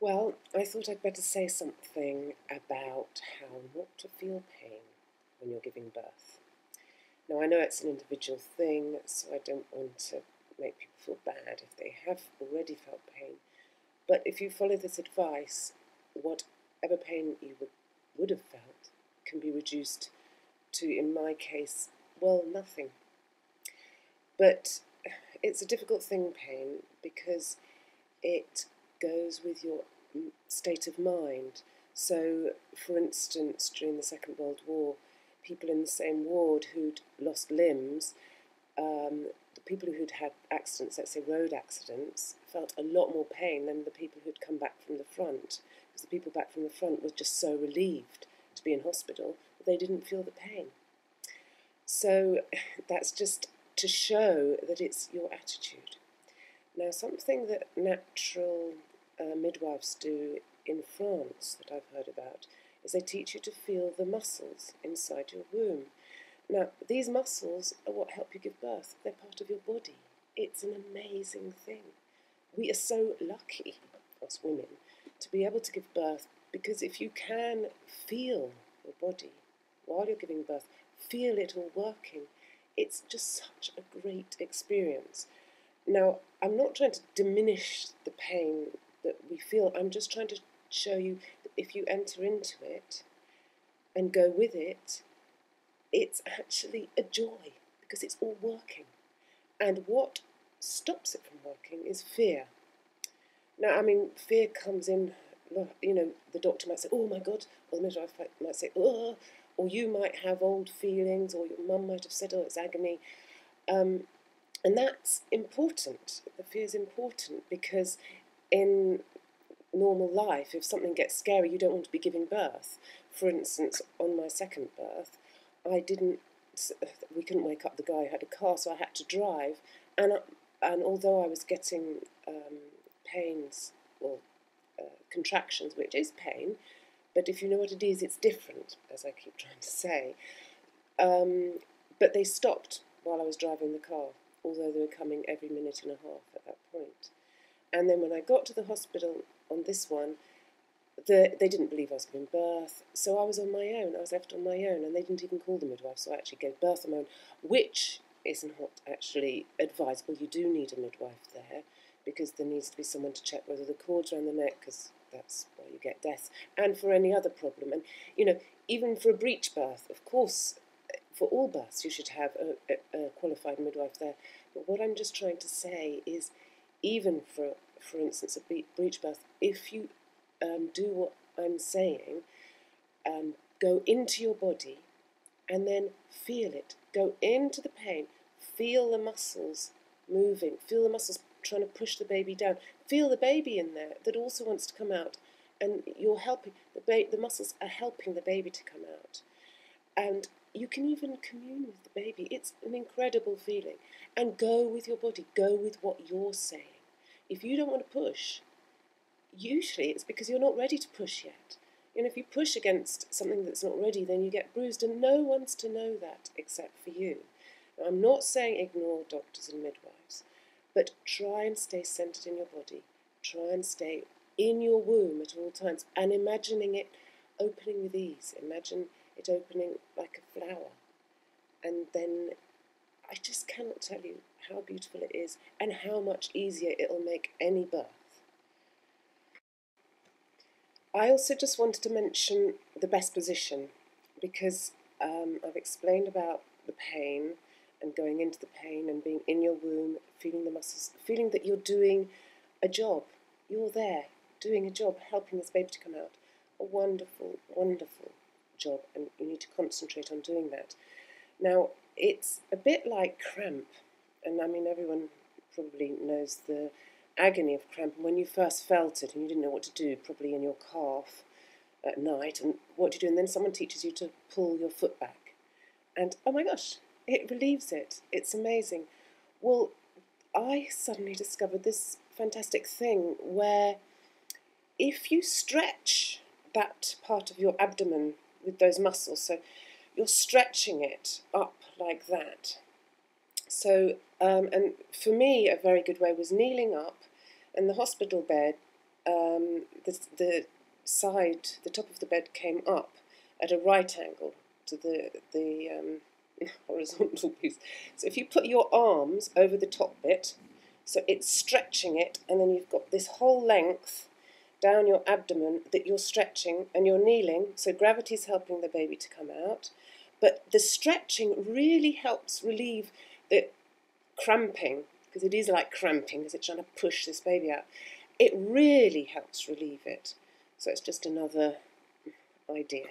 Well, I thought I'd better say something about how not to feel pain when you're giving birth. Now, I know it's an individual thing, so I don't want to make people feel bad if they have already felt pain. But if you follow this advice, whatever pain you would have felt can be reduced to, in my case, well, nothing. But it's a difficult thing, pain, because it goes with your state of mind. So, for instance, during the Second World War, people in the same ward who'd lost limbs, the people who'd had accidents, let's say road accidents, felt a lot more pain than the people who'd come back from the front, because the people back from the front were just so relieved to be in hospital that they didn't feel the pain. So that's just to show that it's your attitude. Now, something that natural midwives do in France that I've heard about is they teach you to feel the muscles inside your womb. Now, these muscles are what help you give birth. They're part of your body. It's an amazing thing. We are so lucky, us women, to be able to give birth, because if you can feel your body while you're giving birth, feel it all working, it's just such a great experience. Now, I'm not trying to diminish the pain that we feel. I'm just trying to show you that if you enter into it and go with it, it's actually a joy because it's all working. And what stops it from working is fear. Now, I mean, fear comes in, the doctor might say, oh my God, or the midwife might say, oh, or you might have old feelings, or your mum might have said, oh, it's agony. And that's important. The fear is important because in normal life, if something gets scary, you don't want to be giving birth. For instance, on my second birth, we couldn't wake up the guy who had a car, so I had to drive. And although I was getting pains or contractions, which is pain, but if you know what it is, it's different, as I keep trying to say. But they stopped while I was driving the car, although they were coming every minute and a half at that point. And then when I got to the hospital on this one, they didn't believe I was giving birth, so I was on my own. I was left on my own, and they didn't even call the midwife, so I actually gave birth on my own, which is not actually advisable. You do need a midwife there, because there needs to be someone to check whether the cord's around the neck, because that's why you get death, and for any other problem. And, even for a breech birth, of course, for all births, you should have a qualified midwife there. But what I'm just trying to say is, even for instance, a breech birth, if you do what I'm saying, go into your body and then feel it. Go into the pain. Feel the muscles moving. Feel the muscles trying to push the baby down. Feel the baby in there that also wants to come out. And you're helping, the muscles are helping the baby to come out. And you can even commune with the baby. It's an incredible feeling. And go with your body. Go with what you're saying. If you don't want to push, usually it's because you're not ready to push yet. If you push against something that's not ready, then you get bruised, and no one's to know that except for you. Now, I'm not saying ignore doctors and midwives, but try and stay centered in your body. Try and stay in your womb at all times, and imagining it opening with ease. Imagine it opening like a flower. And then I just cannot tell you how beautiful it is and how much easier it'll make any birth. I also just wanted to mention the best position, because I've explained about the pain and going into the pain and being in your womb, feeling the muscles, feeling that you're doing a job. You're there doing a job, helping this baby to come out. A wonderful, wonderful job, and you need to concentrate on doing that. Now, it's a bit like cramp, and I mean, everyone probably knows the agony of cramp, and when you first felt it and you didn't know what to do, probably in your calf at night, and what do you do? And then someone teaches you to pull your foot back, and oh my gosh, it relieves it. It's amazing. Well, I suddenly discovered this fantastic thing where if you stretch that part of your abdomen with those muscles, so you're stretching it up like that. So, and for me, a very good way was kneeling up in the hospital bed. the side, the top of the bed came up at a right angle to the horizontal piece. So if you put your arms over the top bit, so it's stretching it, and then you've got this whole length down your abdomen that you're stretching, and you're kneeling, so gravity's helping the baby to come out. But the stretching really helps relieve the cramping, because it is like cramping, because it's trying to push this baby out. It really helps relieve it. So it's just another idea.